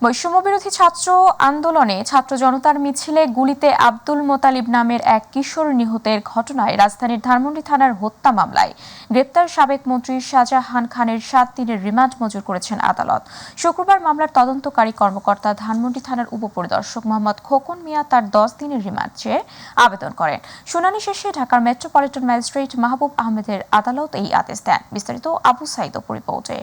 বৈষম্যবিরোধী ছাত্র আন্দোলনে ছাত্র জনতার মিছিলে গুলিতে আব্দুল মোতালিব নামের এক কিশোর নিহতের ঘটনায় রাজধানীর ধানমন্ডি থানার হত্যা মামলায় গ্রেপ্তার সাবেক মন্ত্রী শাহজাহান খানের 7 দিনের রিমান্ড মঞ্জুর করেছেন আদালত। শুক্রবার মামলার তদন্তকারী কর্মকর্তা ধানমন্ডি থানার উপপরিদর্শক মোহাম্মদ খোকন মিয়া তার 10 দিনের রিমান্ড চেয়ে আবেদন করেন। শুনানি শেষে ঢাকার মেট্রোপলিটন ম্যাজিস্ট্রেট মাহবুব আহমেদের আদালত এই আদেশ দেন। বিস্তারিত আবু সাইদ রিপোর্টে।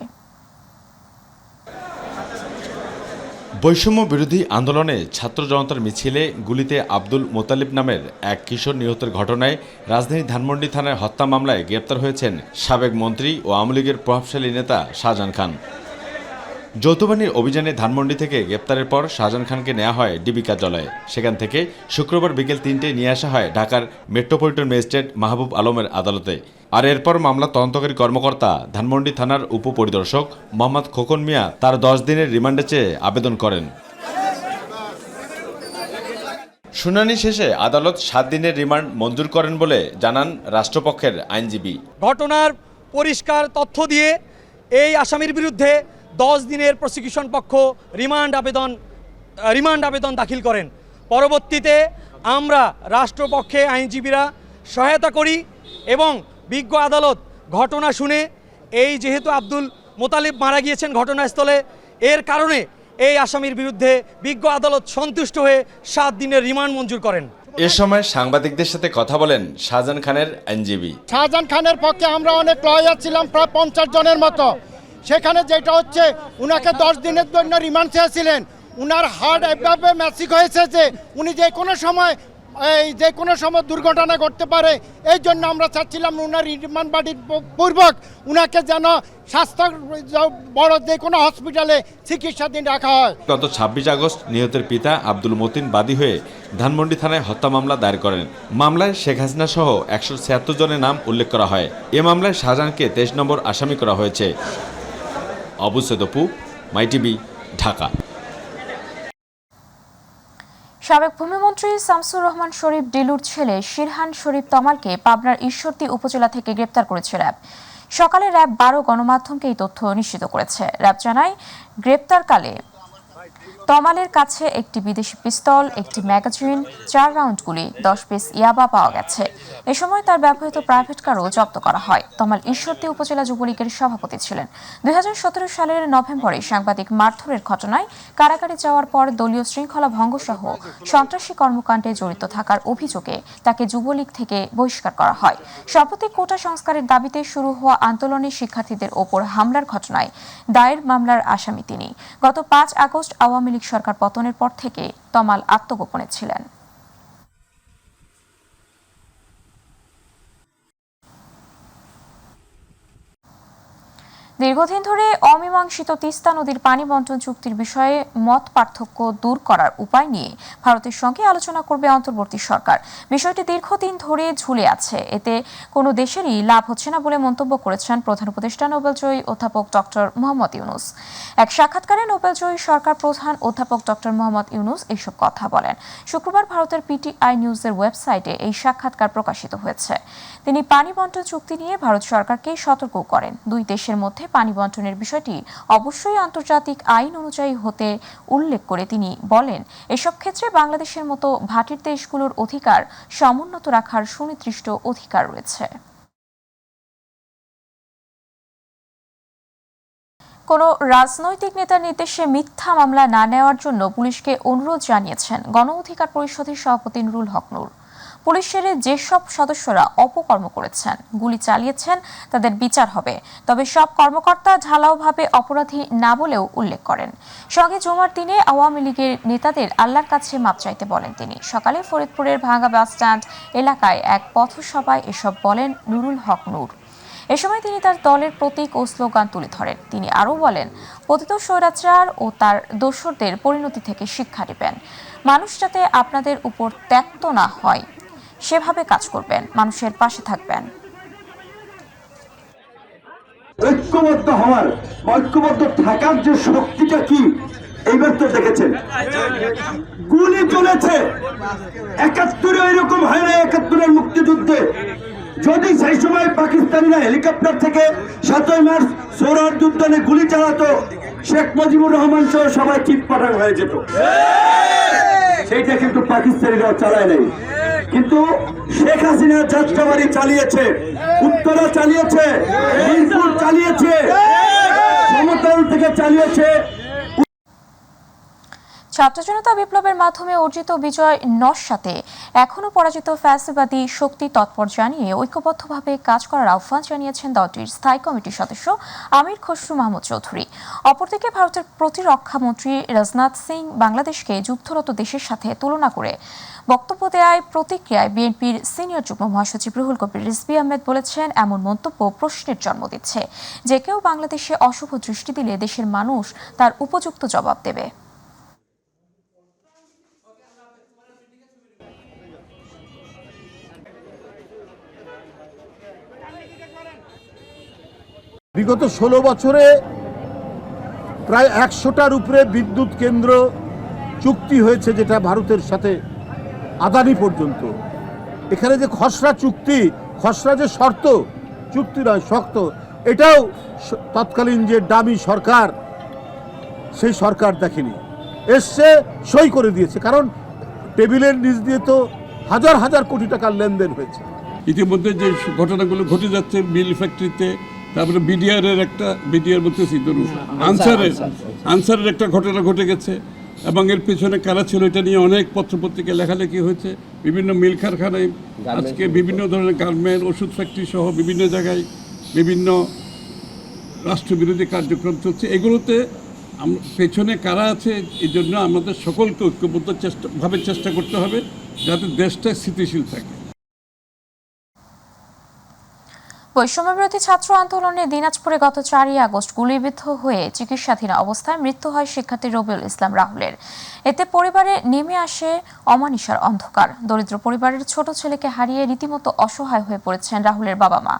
বৈষম্য বিরোধী আন্দোলনে ছাত্র জনতার মিছিলে গুলিতে আব্দুল মোতালিব নামের এক কিশোর নিহতের ঘটনায় রাজধানী ধানমন্ডি থানায় হত্যা মামলায় গ্রেপ্তার হয়েছেন সাবেক মন্ত্রী ও আওয়ামী লীগের প্রভাবশালী নেতা শাহজাহান খান। যৌথবাহিনীর অভিযানে ধানমন্ডি থেকে গ্রেপ্তারের পর শাহজাহান খানকে নেওয়া হয় ডিবি কার্যালয়ে। সেখান থেকে শুক্রবার বিকেল 3টায় নিয়ে আসা হয় ঢাকার মেট্রোপলিটন ম্যাজিস্ট্রেট মাহবুব আলমের আদালতে। আর এরপর মামলা তদন্তকারী কর্মকর্তা ধানমন্ডি থানার উপপরিদর্শক মোহাম্মদ খোকন মিয়া তার 10 দিনের রিমান্ডে চেয়ে আবেদন করেন। শুনানি শেষে আদালত 7 দিনের রিমান্ড মঞ্জুর করেন বলে জানান রাষ্ট্রপক্ষের আইনজীবী। ঘটনার পরিষ্কার তথ্য দিয়ে এই আসামির বিরুদ্ধে 10 দিনের প্রসিকিউশন পক্ষ রিমান্ড আবেদন দাখিল করেন। পরবর্তীতে আমরা রাষ্ট্রপক্ষে আইনজীবীরা সহায়তা করি এবং বিজ্ঞ আদালত ঘটনা শুনে এই যেহেতু আব্দুল মোতালিব মারা গিয়েছেন ঘটনাস্থলে, এর কারণে এই আসামির বিরুদ্ধে বিজ্ঞ আদালত সন্তুষ্ট হয়ে 7 দিনের রিমান্ড মঞ্জুর করেন। এ সময় সাংবাদিকদের সাথে কথা বলেন শাহজাহান খানের আইনজীবী। শাহজাহান খানের পক্ষে আমরা অনেক লয়ার ছিলাম, প্রায় 50 জনের মতো। সেখানে যেটা হচ্ছে উনাকে 10 দিনের জন্য রিমান্ড চেয়েছিলেন। উনার হার্ট এভাবে ম্যাসিক হয়েছে যে উনি যে কোনো সময় দুর্ঘটনা ঘটতে পারে। এই জন্য আমরা চাচ্ছিলাম উনার রিমান্ড বাড়ির পূর্বক উনাকে যেন স্বাস্থ্য বড় যে কোনো হসপিটালে চিকিৎসাধীন রাখা হয়। গত 26 আগস্ট নিহতের পিতা আব্দুল মতিন বাদী হয়ে ধানমন্ডি থানায় হত্যা মামলা দায়ের করেন। মামলায় শেখ হাসিনা সহ 176 জনের নাম উল্লেখ করা হয়। এ মামলায় শাহজাহানকে 23 নম্বর আসামি করা হয়েছে। আবু সাইদ, মাই টিভি, ঢাকা। সাবেক ভূমিমন্ত্রী শামসুর রহমান শরীফ ডিলুর ছেলে শিরহান শরীফ তমালকে পাবনার ঈশ্বরদী উপজেলা থেকে গ্রেপ্তার করেছে র্যাব। সকালে র্যাব 12 গণমাধ্যমকে এই তথ্য নিশ্চিত করেছে। র্যাব জানায়, গ্রেপ্তারকালে তমালের কাছে একটি বিদেশি পিস্তল, একটি ম্যাগাজিন, 4 রাউন্ড গুলি, 10 পিস ইয়াবা পাওয়া গেছে। এ সময় তার ব্যবহৃত প্রাইভেট কারও জব্দ করা হয়। তমাল ঈশ্বরদী উপজেলা যুবলীগের সভাপতি ছিলেন। 2017 সালের নভেম্বরে সাংবাদিক মারধরের ঘটনায় কারাগারে যাওয়ার পর দলীয় শৃঙ্খলা ভঙ্গসহ সন্ত্রাসী কর্মকাণ্ডে জড়িত থাকার অভিযোগে তাকে যুবলীগ থেকে বহিষ্কার করা হয়। সম্প্রতি কোটা সংস্কারের দাবিতে শুরু হওয়া আন্দোলনে শিক্ষার্থীদের ওপর হামলার ঘটনায় দায়ের মামলার আসামি তিনি। গত 5 আগস্ট আওয়ামী লীগ সরকার পতনের পর থেকে তমাল আত্মগোপনে ছিলেন। দীর্ঘদিন ধরে অমীমাংসিত তিস্তা নদীর পানি বন্টন চুক্তির বিষয়ে মত পার্থক্য দূর করার উপায় নিয়ে ভারতের সঙ্গে আলোচনা করবে অন্তর্বর্তী সরকার। বিষয়টি দীর্ঘদিন ধরে ঝুলে আছে, এতে কোনো দেশেরই লাভ হচ্ছে না বলে মন্তব্য করেছেন প্রধান উপদেষ্টা নোবেলজয়ী অধ্যাপক ডক্টর মোহাম্মদ ইউনুস। এক সাক্ষাৎকারে নোবেলজয়ী সরকার প্রধান অধ্যাপক ডক্টর মোহাম্মদ ইউনুস এইসব কথা বলেন। শুক্রবার ভারতের পিটিআই নিউজের ওয়েবসাইটে এই সাক্ষাৎকার প্রকাশিত হয়েছে। তিনি পানি বন্টন চুক্তি নিয়ে ভারত সরকারকে সতর্ক করেন। দুই দেশের মধ্যে পানি বন্টনের বিষয়টি অবশ্যই আন্তর্জাতিক আইন অনুযায়ী হতে উল্লেখ করে তিনি বলেন, এসব ক্ষেত্রে বাংলাদেশের মতো ভাটির দেশগুলোর অধিকার সমুন্নত রাখার সুনির্দিষ্ট অধিকার রয়েছে। কোনো রাজনৈতিক নেতার নির্দেশে মিথ্যা মামলা না নেওয়ার জন্য পুলিশকে অনুরোধ জানিয়েছেন গণ অধিকার পরিষদের সভাপতি নুরুল হক নূর। পুলিশের যেসব সদস্যরা অপকর্ম করেছেন, গুলি চালিয়েছেন, তাদের বিচার হবে, তবে সব কর্মকর্তা ঢালাওভাবে অপরাধী না বলেও উল্লেখ করেন। সঙ্গে জুমার দিনে আওয়ামী লীগের নেতাদের আল্লাহর কাছে মাপ চাইতে বলেন তিনি। সকালে ফরিদপুরের ভাঙ্গা বাস স্ট্যান্ড এলাকায় এক পথসভায় এসব বলেন নুরুল হক নূর। এ সময় তিনি তার দলের প্রতীক ও স্লোগান তুলে ধরেন। তিনি আরও বলেন, পতিত স্বৈরাচার ও তার দোসরদের পরিণতি থেকে শিক্ষা নেবেন। মানুষ যাতে আপনাদের উপর ত্যক্ত না হয় সেভাবে কাজ করবেন, মানুষের পাশে থাকবেন। ঐক্যবদ্ধ হওয়ার, ঐক্যবদ্ধ থাকার যে শক্তিটা কি এইবার তো দেখেছেন। গুলি চলেছে 71-এ এরকম হয় না। 71-এর মুক্তিযুদ্ধে যদি সেই সময় পাকিস্তানিরা হেলিকপ্টার থেকে 7ই মার্চ সোহরাওয়ার্দী উদ্যানে গুলি চালাতো, শেখ মুজিবুর রহমান সহ সবাই চিৎপাটাং হয়ে যেত। সেইটা কিন্তু পাকিস্তানিরা চালায় নাই, কিন্তু শেখ হাসিনা যাত্রাবাড়ি চালিয়েছে, উত্তরা চালিয়েছে, মিরপুর চালিয়েছে, সমতল থেকে চালিয়েছে। ছাত্র জনতা বিপ্লবের মাধ্যমে অর্জিত বিজয় নস্যাতে এখনও পরাজিত ফ্যাসিবাদী শক্তি তৎপর জানিয়ে ঐক্যবদ্ধভাবে কাজ করার আহ্বান জানিয়েছেন দলটির স্থায়ী কমিটির সদস্য আমির খসরু মাহমুদ চৌধুরী। অপরদিকে ভারতের প্রতিরক্ষা মন্ত্রী রাজনাথ সিং বাংলাদেশকে যুদ্ধরত দেশের সাথে তুলনা করে বক্তব্য দেওয়ায় প্রতিক্রিয়ায় বিএনপির সিনিয়র যুগ্ম মহাসচিব রুহুল কবির রিজভী আহমেদ বলেছেন, এমন মন্তব্য প্রশ্নের জন্ম দিচ্ছে। যে কেউ বাংলাদেশে অশুভ দৃষ্টি দিলে দেশের মানুষ তার উপযুক্ত জবাব দেবে। বিগত 16 বছরে প্রায় 100টার উপরে বিদ্যুৎ কেন্দ্র চুক্তি হয়েছে, যেটা ভারতের সাথে আদানি পর্যন্ত। এখানে যে খসড়া চুক্তি, খসড়া যে শর্ত, চুক্তি নয় শর্ত, এটাও তৎকালীন যে দামি সরকার, সেই সরকার দেখেনি, এসছে সই করে দিয়েছে। কারণ টেবিলের নিচ দিয়ে তো হাজার হাজার কোটি টাকার লেনদেন হয়েছে। ইতিমধ্যে যে ঘটনাগুলো ঘটে যাচ্ছে মিল ফ্যাক্টরিতে, তারপরে বিডিআর বলতেছি ধরুন আনসারের একটা ঘটনা ঘটে গেছে, এবং এর পেছনে কারা ছিল এটা নিয়ে অনেক পত্রপত্রিকা লেখালেখি হয়েছে। বিভিন্ন মিল কারখানায় আজকে বিভিন্ন ধরনের গার্মেন্ট, ওষুধ ফ্যাক্টরি সহ বিভিন্ন জায়গায় বিভিন্ন রাষ্ট্রবিরোধী কার্যক্রম চলছে। এগুলোতে পেছনে কারা আছে, এই জন্য আমাদের সকলকে ঐক্যবদ্ধ চেষ্টা করতে হবে যাতে দেশটা স্থিতিশীল থাকে। বৈষম্যবিরোধী ছাত্র আন্দোলনে দিনাজপুরে গত 4ই আগস্ট গুলিবিদ্ধ হয়ে চিকিৎসাধীন অবস্থায় মৃত্যু হয় শিক্ষার্থী রবিউল ইসলাম রাহুলের। এতে পরিবারে নেমে আসে অমানিসার অন্ধকার। দরিদ্র পরিবারের ছোট ছেলেকে হারিয়ে রীতিমতো অসহায় হয়ে পড়েছেন রাহুলের বাবা মা।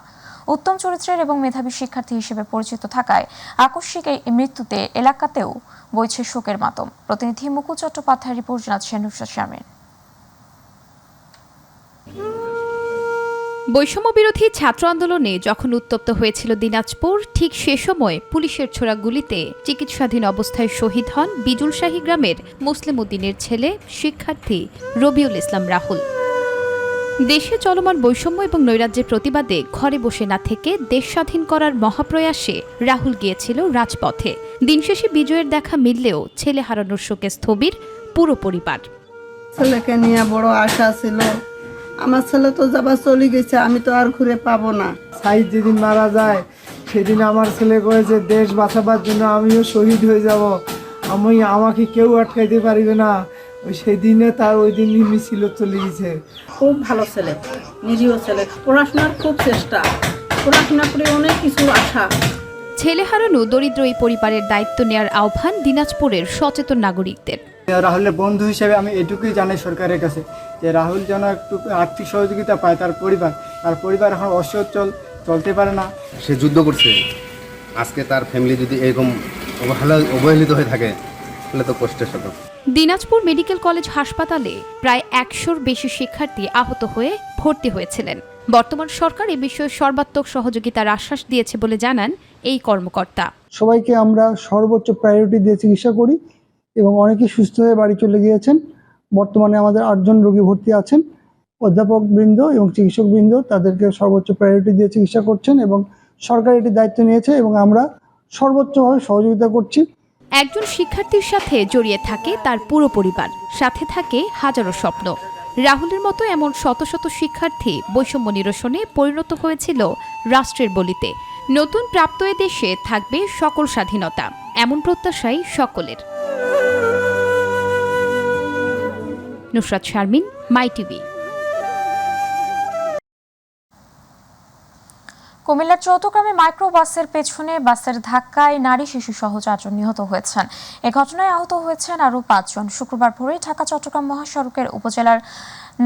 উত্তম চরিত্রের এবং মেধাবী শিক্ষার্থী হিসেবে পরিচিত থাকায় আকস্মিক এই মৃত্যুতে এলাকাতেও বইছে শোকের মাতম। প্রতিনিধি মুকুল চট্টোপাধ্যায়ের রিপোর্ট জানাচ্ছেন নুসরাত শারমিন। বৈষম্যবিরোধী ছাত্র আন্দোলনে যখন উত্তপ্ত হয়েছিল দিনাজপুর, ঠিক সে সময় পুলিশের ছোড়া গুলিতে চিকিৎসাধীন অবস্থায় শহীদ হন বিজুলশাহী গ্রামের মুসলিম উদ্দিনের ছেলে শিক্ষার্থী রবিউল ইসলাম রাহুল। দেশে চলমান বৈষম্য এবং নৈরাজ্যের প্রতিবাদে ঘরে বসে না থেকে দেশ স্বাধীন করার মহাপ্রয়াসে রাহুল গিয়েছিল রাজপথে। দিনশেষে বিজয়ের দেখা মিললেও ছেলে হারানোর শোকে স্থবির পুরো পরিবার। ছেলেকে নিয়ে বড় আশা ছিল, আমার ছেলে তো যাবার চলে গেছে, আমি তো আর ঘুরে পাবো না। সাইদ যেদিন মারা যায় সেদিন আমার ছেলে কয়েছে দেশ বাঁচাবার জন্য আমিও শহীদ হয়ে যাব, আমাকে কেউ আটকাইতে পারবে না। সেই দিনে তার ওই দিন মিছিল চলে গেছে। খুব ভালো ছেলে, নিরীহ ছেলে, পড়াশোনার খুব চেষ্টা, পড়াশোনা করে অনেক কিছু আশা। ছেলে হারানো দরিদ্র এই পরিবারের দায়িত্ব নেয়ার আহ্বান দিনাজপুরের সচেতন নাগরিকদের। রাহুলের বন্ধু হিসেবে আমি এটুকুই জানাই সরকারের কাছে যে রাহুল যেন একটু আর্থিক সহযোগিতা পায়। তার পরিবার এখন অসচ্ছল, চলতে পারে না। সে যুদ্ধ করছে, আজকে তার ফ্যামিলি যদি এরকম অবহেলিত হয়ে থাকে তাহলে তো কষ্টের সাথে। দিনাজপুর মেডিকেল কলেজ হাসপাতালে প্রায় 100-র বেশি শিক্ষার্থী আহত হয়ে ভর্তি হয়েছিলেন। বর্তমান সরকার এ বিষয়ে সর্বাত্মক সহযোগিতার আশ্বাস দিয়েছে বলে জানান এই কর্মকর্তা। সবাইকে আমরা সর্বোচ্চ প্রায়োরিটি দিয়ে চিকিৎসা করি এবং অনেকেই সুস্থ হয়ে বাড়ি চলে গিয়েছেন। বর্তমানে আমাদের 8 জন রোগী ভর্তি আছেন। অধ্যাপক বৃন্দ এবং চিকিৎসক বৃন্দ তাদেরকে সর্বোচ্চ প্রায়োরিটি দিয়ে চিকিৎসা করছেন এবং সরকার এটি দায়িত্ব নিয়েছে এবং আমরা সর্বোচ্চভাবে সহযোগিতা করছি। একজন শিক্ষার্থীর সাথে জড়িয়ে থাকে তার পুরো পরিবার, সাথে থাকে হাজারো স্বপ্ন। রাহুলের মতো এমন শত শত শিক্ষার্থী বৈষম্য নিরসনে পরিণত হয়েছিল রাষ্ট্রের বলিতে। নতুন প্রাপ্ত এ দেশে থাকবে সকল স্বাধীনতা, এমন প্রত্যাশাই সকলের। নুসরাত শারমিন, মাই টিভি। কুমিল্লার চৌদ্দগ্রামে মাইক্রোবাসের পেছনে বাসের ধাক্কায় নারী শিশু সহ 4 জন নিহত হয়েছেন। এ ঘটনায় আহত হয়েছেন আরও 5 জন। শুক্রবার ভোরে ঢাকা চট্টগ্রাম মহাসড়কের উপজেলার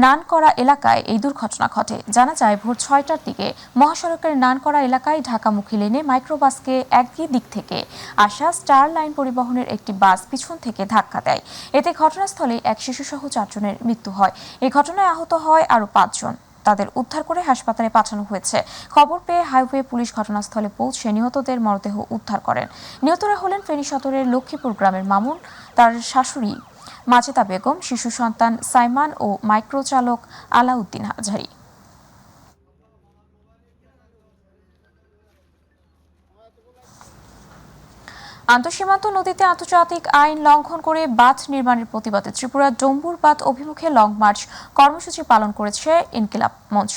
নানকরা এলাকায় এই দুর্ঘটনা ঘটে। জানা যায় ভোর 6টার দিকে মহাসড়কের নানকরা এলাকায় ঢাকামুখী লেনে মাইক্রোবাসকে একই দিক থেকে আসা স্টার লাইন পরিবহনের একটি বাস পিছন থেকে ধাক্কা দেয়। এতে ঘটনাস্থলে এক শিশু সহ 4 জনের মৃত্যু হয়। এই ঘটনায় আহত হয় আরও 5 জন। তাদের উদ্ধার করে হাসপাতালে পাঠানো হয়েছে। খবর পেয়ে হাইওয়ে পুলিশ ঘটনাস্থলে পৌঁছে নিহতদের মরদেহ উদ্ধার করেন। নিহতরা হলেন ফেনী সদরের লক্ষ্মীপুর গ্রামের মামুন, তার শাশুড়ি মাজেদা বেগম, শিশু সন্তান সাইমান ও মাইক্রো চালক আলাউদ্দিন হাজারি। আন্তঃসীমান্ত নদীতে আন্তর্জাতিক আইন লঙ্ঘন করে বাঁধ নির্মাণের প্রতিবাদে ত্রিপুরার ডম্বুর বাঁধ অভিমুখে লং মার্চ কর্মসূচি পালন করেছে ইনকিলাব মঞ্চ।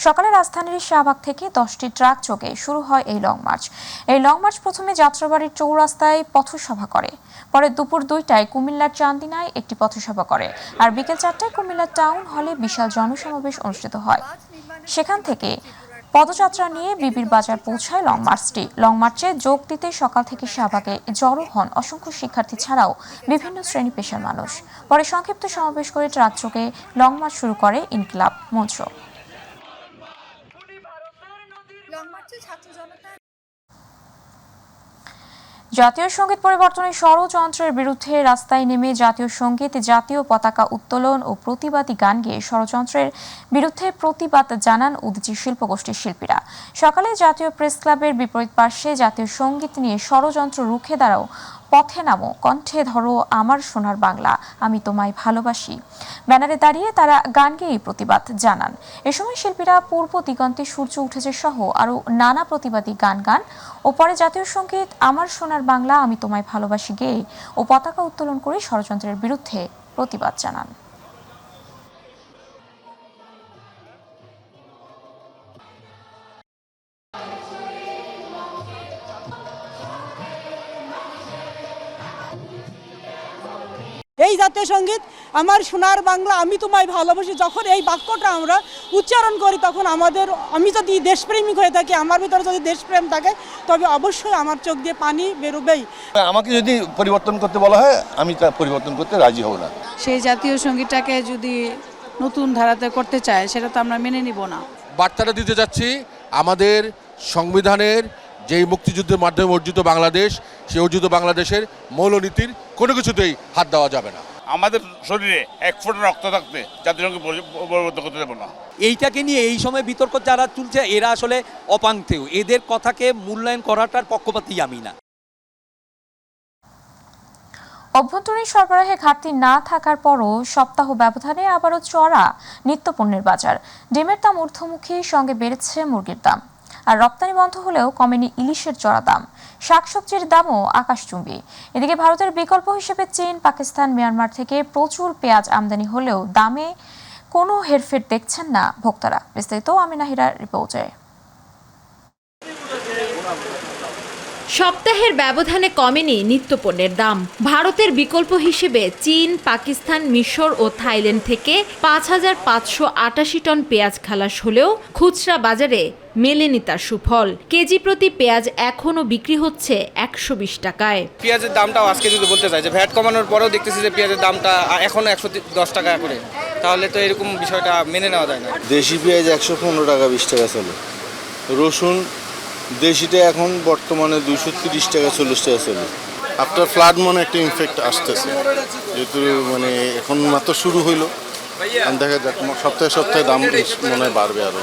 সকালে রাজধানীর শাহবাগ থেকে 10টি ট্রাক যোগে শুরু হয় এই লং মার্চ। এই লং মার্চ প্রথমে যাত্রাবাড়ির চৌরাস্তায় পথসভা করে, পরে দুপুর 2টায় কুমিল্লার চান্দিনায় একটি পথসভা করে, আর বিকেল 4টায় কুমিল্লার টাউন হলে বিশাল জনসমাবেশ অনুষ্ঠিত হয়। সেখান থেকে পদযাত্রা নিয়ে বিবির বাজার পৌঁছায় লং মার্চটি। লং মার্চে যোগ দিতে সকাল থেকে শাহবাগে জড়ো হন অসংখ্য শিক্ষার্থী ছাড়াও বিভিন্ন শ্রেণী পেশার মানুষ। পরে সংক্ষিপ্ত সমাবেশ করে ট্রাক যোগে লং মার্চ শুরু করে ইনকিলাব মঞ্চ। জাতীয় সঙ্গীত পরিবর্তনের ষড়যন্ত্রের বিরুদ্ধে রাস্তায় নেমে জাতীয় সঙ্গীত, জাতীয় পতাকা উত্তোলন ও প্রতিবাদী গান গেয়ে ষড়যন্ত্রের বিরুদ্ধে প্রতিবাদ জানান উদীচী শিল্পগোষ্ঠীর শিল্পীরা। সকালে জাতীয় প্রেস ক্লাবের বিপরীত পার্শ্বে জাতীয় সঙ্গীত নিয়ে ষড়যন্ত্র রুখে দাঁড়াও, পথে নামো, কণ্ঠে ধরো আমার সোনার বাংলা, আমি তোমায় ভালোবাসি ব্যানারে দাঁড়িয়ে তারা গান গেয়ে প্রতিবাদ জানান। এ সময় শিল্পীরা পূর্ব দিগন্তে সূর্য উঠেছে সহ আরও নানা প্রতিবাদী গান ও পরে জাতীয় সঙ্গীত আমার সোনার বাংলা, আমি তোমায় ভালোবাসি গেয়ে ও পতাকা উত্তোলন করে ষড়যন্ত্রের বিরুদ্ধে প্রতিবাদ জানান। এই জাতীয় সঙ্গীত আমার সোনার বাংলা, আমি তোমায় ভালোবাসি, যখন এই বাক্যটা আমরা উচ্চারণ করি তখন আমি যদি দেশপ্রেমিক হয়ে থাকি, আমার ভিতরে যদি দেশপ্রেম থাকে, তবে অবশ্যই আমার চোখ দিয়ে পানি বেরোবেই। আমাকে যদি পরিবর্তন করতে বলা হয়, আমি তা পরিবর্তন করতে রাজি হব না। সেই জাতীয় সঙ্গীতটাকে যদি নতুন ধারাতে করতে চায়, সেটা তো আমরা মেনে নিব না। বার্তাটা দিতে যাচ্ছি, আমাদের সংবিধানের যেই মুক্তিযুদ্ধের মাধ্যমে অর্জিত বাংলাদেশ, সেই অর্জিত বাংলাদেশের মৌলনীতির কোনো কিছুতেই হাত দেওয়া যাবে না। আমাদের শরীরে 1 ফোঁটা রক্ত থাকতে জাতীয় সঙ্গীত পরিবর্তন করতে দেব না। এইটাকে নিয়ে এই সময় বিতর্ক যারা চলছে, এরা আসলে অপাঙ্ক্তেয়, এদের কথাকে মূল্যায়ন করাটার পক্ষপাতী আমি না। অভ্যন্তরীণ সরবরাহে ঘাটতি না থাকার পরও সপ্তাহ ব্যবধানে আবারও চড়া নিত্যপণ্যের বাজার। ডিমের দাম ঊর্ধ্বমুখী, সঙ্গে বেড়েছে মুরগির দাম। আর রপ্তানি বন্ধ হলেও কমেনি ইলিশের চড়া দাম। শাকসবজির দামও আকাশচুম্বী। এদিকে ভারতের বিকল্প হিসেবে চীন, পাকিস্তান, মিয়ানমার থেকে প্রচুর পেঁয়াজ আমদানি হলেও দামে কোনো হেরফের দেখছেন না ভোক্তারা। বিস্তারিত আমিনা হীরার রিপোর্টে। সপ্তাহের ব্যবধানে কমেনি নিত্যপণ্যের দাম। ভারতের বিকল্প হিসেবে চীন, পাকিস্তান, মিশর ও থাইল্যান্ড থেকে ৫,৫৮৮ টন পেঁয়াজ খালাস হলেও খুচরা বাজারে মেলেনি তার সুফল। কেজি প্রতি পেঁয়াজ এখনও বিক্রি হচ্ছে ১২০ টাকায়। পেঁয়াজের দামটাও আজকে যদি বলতে চাই যে ভ্যাট কমানোর পরেও দেখতেছি যে পেঁয়াজের দামটা এখনো ১১০ টাকা করে, তাহলে তো এরকম বিষয়টা মেনে নেওয়া যায় না। দেশি পেঁয়াজ ১১৫ টাকা 20 টাকা চলে। রসুন দেশিটা এখন বর্তমানে 230 টাকা 40 টাকা চলে। আফটার ফ্লাড মনে একটা ইনফেক্ট আসতেছে, যেহেতু মানে এখন মাত্র শুরু হইলো, দেখা যাক সপ্তাহে দাম মনে হয় বাড়বে আরো।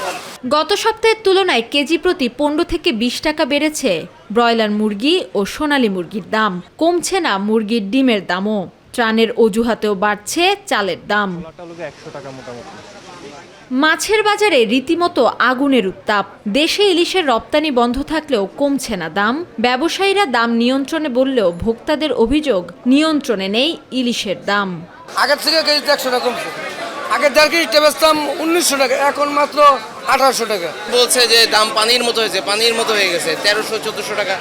গত সপ্তাহের তুলনায় কেজি প্রতি ১৫ থেকে ২০ টাকা বেড়েছে ব্রয়লার মুরগি ও সোনালী মুরগির দাম। কমছে না মুরগির ডিমের দামও। ত্রাণের অজুহাতেও বাড়ছে চালের দাম। মাছের বাজারে রীতিমতো আগুনের উত্তাপ। দেশে ইলিশের রপ্তানি বন্ধ থাকলেও কমছে না দাম। ব্যবসায়ীরা দাম নিয়ন্ত্রণে বললেও ভোক্তাদের অভিযোগ নিয়ন্ত্রণে নেই ইলিশের দাম। আগের থেকে কেজিতে 100 টাকা কমছে। আগে 1.5 কেজিতে বেচতাম 1900 টাকা, এখন মাত্র 1800 টাকা। বলছে যে দাম পানির মতো হয়ে গেছে 1300-1400 টাকা।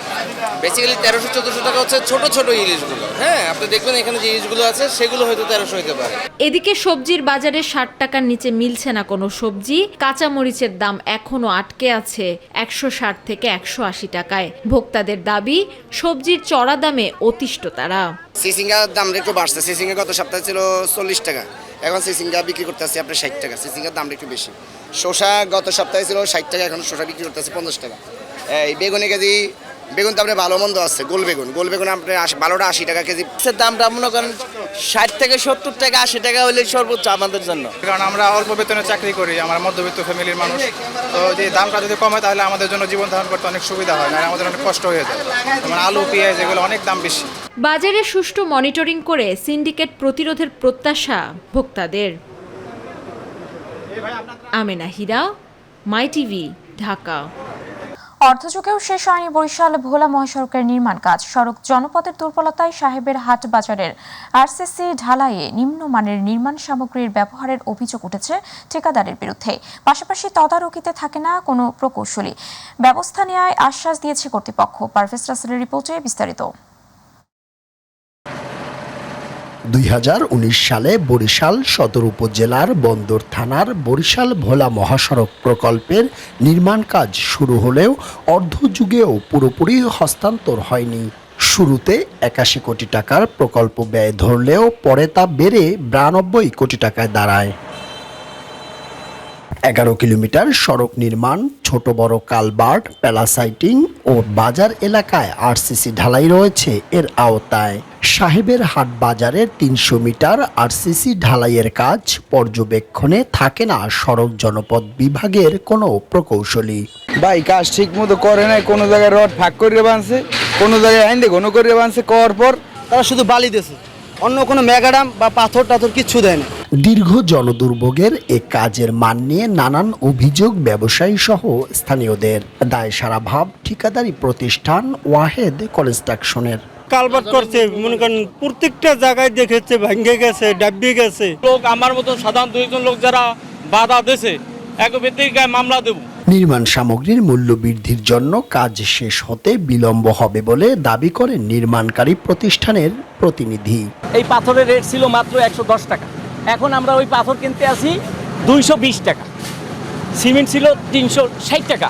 বেসিক্যালি 1300-1400 টাকা হচ্ছে ছোট ছোট ইলিশগুলো। হ্যাঁ, আপনি দেখবেন এখানে যে ইলিশগুলো আছে সেগুলো হয়তো 1300 হতে পারে। এদিকে সবজির বাজারে 60 টাকার নিচে মিলছে না কোনো সবজি। কাঁচামরিচের দাম এখনো আটকে আছে 160 থেকে 180 টাকায়। ভোক্তাদের দাবি, সবজির চড়া দামে অতিষ্ঠ তারা। সিসিঙ্গার দাম একটু বাড়ছে। সিসিঙ্গা গত সপ্তাহে ছিল 40 টাকা, এখন সিসিঙ্গা বিক্রি করতে আসছে আপনার 60 টাকা। সিসিঙ্গার দামটা একটু বেশি। শসা গত সপ্তাহে ছিল 60 টাকা, এখন শসা বিক্রি করতে আসছে 50 টাকা। এই বেগুনের কেজি, বেগুন তো আপনার ভালো মন্দ আছে। গোল বেগুন আপনার ভালোটা 80 টাকা কেজি। দামটা মনে করেন 60 থেকে 70 টাকা 80 টাকা হলে সর্বোচ্চ আমাদের জন্য। কারণ আমরা অল্প বেতনে চাকরি করি, আমরা মধ্যবিত্ত ফ্যামিলির মানুষ, তো যে দামটা যদি কমে তাহলে আমাদের জন্য জীবন ধারণ করতে অনেক সুবিধা হয়, না আমাদের অনেক কষ্ট হয়ে যায়। যেমন আলু, পেঁয়াজ এগুলো অনেক দাম বেশি। বাজারে সুষ্ঠু মনিটরিং করে সিন্ডিকেট প্রতিরোধের প্রত্যাশা ভোক্তাদের। আমেনা হীরা, মাই টিভি, ঢাকা। অর্ধযুগেও শেষ হয়নি বরিশাল ভোলা মহাসড়কের নির্মাণ কাজ। সড়ক জনপদের দুর্বলতায় সাহেবের হাট বাজারের আরসিসি ঢালাইয়ে নিম্নমানের নির্মাণ সামগ্রীর ব্যবহারের অভিযোগ উঠেছে ঠিকাদারের বিরুদ্ধে। পাশাপাশি তদারকিতে থাকে না কোনো প্রকৌশলী। ব্যবস্থা নেওয়ার আশ্বাস দিয়েছে কর্তৃপক্ষ। পারভেজ রাসেলের রিপোর্টে বিস্তারিত। 2019 সালে বরিশাল সদর উপজেলার বন্দর থানার বরিশাল ভোলা মহাসড়ক প্রকল্পের নির্মাণ কাজ শুরু হলেও অর্ধযুগেও পুরোপুরি হস্তান্তর হয়নি। শুরুতে 81 কোটি টাকার প্রকল্প ব্যয় ধরলেও পরে তা বেড়ে 92 কোটি টাকায় দাঁড়ায়। 11 কিলোমিটার সড়ক নির্মাণ, ছোট বড় কালভার্ট, প্যালাসাইটিং ও বাজার এলাকায় আরসিসি ঢালাই রয়েছে এর আওতায়। সাহেবের হাট বাজারের 300 মিটার আরসিসি ঢালাইয়ের কাজ পর্যবেক্ষণে থাকে না সড়ক জনপদ বিভাগের কোনো প্রকৌশলী। ভাই কাজ ঠিক মতো করে নাই, কোনো জায়গায় রড ফাঁক করে বানছে, কোনো জায়গায় আইন ঘন করে বানছে, করার পর তারা শুধু বালি দিয়েছে, অন্য কোনো মেগাডাম বা পাথর টাথর কিচ্ছু দেয় না। দীর্ঘ জনদুর্ভোগের এ কাজের মান নিয়ে নানান অভিযোগ ব্যবসায়ী সহ স্থানীয়দের। দায় সারা ভাব ঠিকাদারি প্রতিষ্ঠান ওয়াহেদ কনস্ট্রাকশনের। কালভার্ট করছে, মনে করেন প্রত্যেকটা জায়গায় দেখেছে ভেঙে গেছে, ডাব্বে গেছে। লোক আমার মতো সাধারণ দুইজন লোক যারা বাধা দিয়েছে এক ব্যক্তির গায়ে মামলা দেব। নির্মাণ সামগ্রীর মূল্য বৃদ্ধির জন্য কাজ শেষ হতে বিলম্ব হবে বলে দাবি করেন নির্মাণকারী প্রতিষ্ঠানের প্রতিনিধি। এই পাথরের রেট ছিল মাত্র 110 টাকা, এখন আমরা ওই পাথর কিনতে আসি 220 টাকা। সিমেন্ট ছিল 360 টাকা,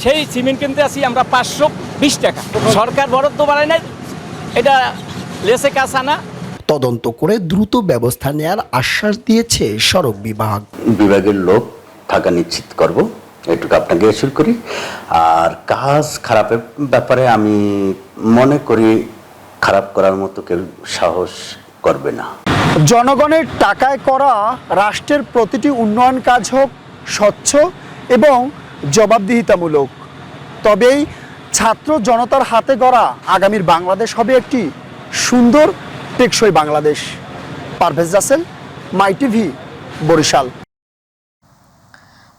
সেই সিমেন্ট কিনতে আসি আমরা 520 টাকা। সরকার বরাদ্দ বাড়ায় নাই, এটা লেসে কাজ আনা। তদন্ত করে দ্রুত ব্যবস্থা নেয়ার আশ্বাস দিয়েছে সড়ক বিভাগের লোক থাকা নিশ্চিত করব, এটুকু আপনাকে এসিওর করি। আর কাজ খারাপের ব্যাপারে আমি মনে করি খারাপ করার মতো কেউ সাহস করবে না। জনগণের টাকায় করা রাষ্ট্রের প্রতিটি উন্নয়ন কাজ হোক স্বচ্ছ এবং জবাবদিহিতামূলক, তবেই ছাত্র জনতার হাতে গড়া আগামীর বাংলাদেশ হবে একটি সুন্দর টেকসই বাংলাদেশ। পারভেজ রাসেল, মাই টিভি, বরিশাল।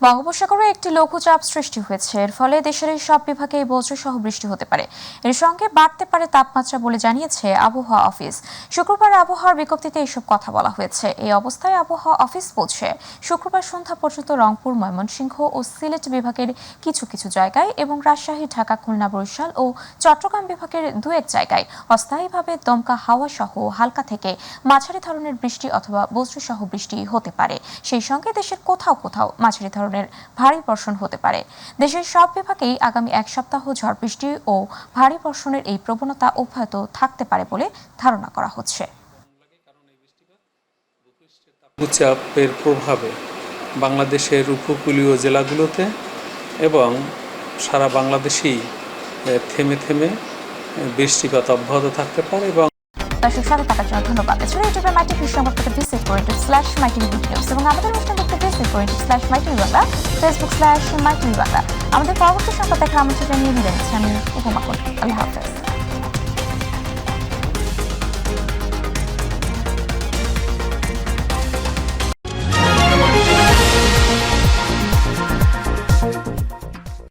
বঙ্গোপসাগরে একটি লঘুচাপ সৃষ্টি হয়েছে। এর ফলে দেশের সব বিভাগে বজ্রসহ বৃষ্টি হতে পারে। এর সঙ্গে বাড়তে পারে তাপমাত্রা বলে জানিয়েছে আবহাওয়া অফিস। শুক্রবার আবহাওয়ার বিজ্ঞপ্তিতে এসব কথা বলা হয়েছে। এই অবস্থায় আবহাওয়া অফিস বলছে, শুক্রবার সন্ধ্যা পর্যন্ত রংপুর, ময়মনসিংহ ও সিলেট বিভাগের কিছু কিছু জায়গায় এবং রাজশাহী, ঢাকা, খুলনা, বরিশাল ও চট্টগ্রাম বিভাগের 2-1 জায়গায় অস্থায়ীভাবে দমকা হাওয়া সহ হালকা থেকে মাঝারি ধরনের বৃষ্টি অথবা বজ্রসহ বৃষ্টি হতে পারে। সেই সঙ্গে দেশের কোথাও কোথাও মাঝারি ধরনের ভারী বর্ষণ হতে পারে। দেশের সব বিভাগেই আগামী 1 সপ্তাহ ঝড় বৃষ্টি ও ভারী বর্ষণের এই প্রবণতা অব্যাহত থাকতে পারে বলে ধারণা করা হচ্ছে। লঘুচাপের প্রভাবে বাংলাদেশের উপকূলীয় জেলাগুলোতে এবং সারা বাংলাদেশেই থেমে থেমে বৃষ্টিপাত অব্যাহত থাকতে পারে। এবং দর্শক সাথে থাকার জন্য ধন্যবাদ। এছাড়া ইউটিউবে মাই টিভি সংবাদকে ভিজিট করে /mytvnews এবং আমাদের অনুষ্ঠানকে ভিজিট করে /mytvবাংলা, ফেসবুক /mytvবাংলা। আমাদের পরবর্তী সংবাদ দেখার আমন্ত্রণ জানিয়ে বিদায় নিচ্ছি আমি উপমা। আল্লাহ হাফেজ।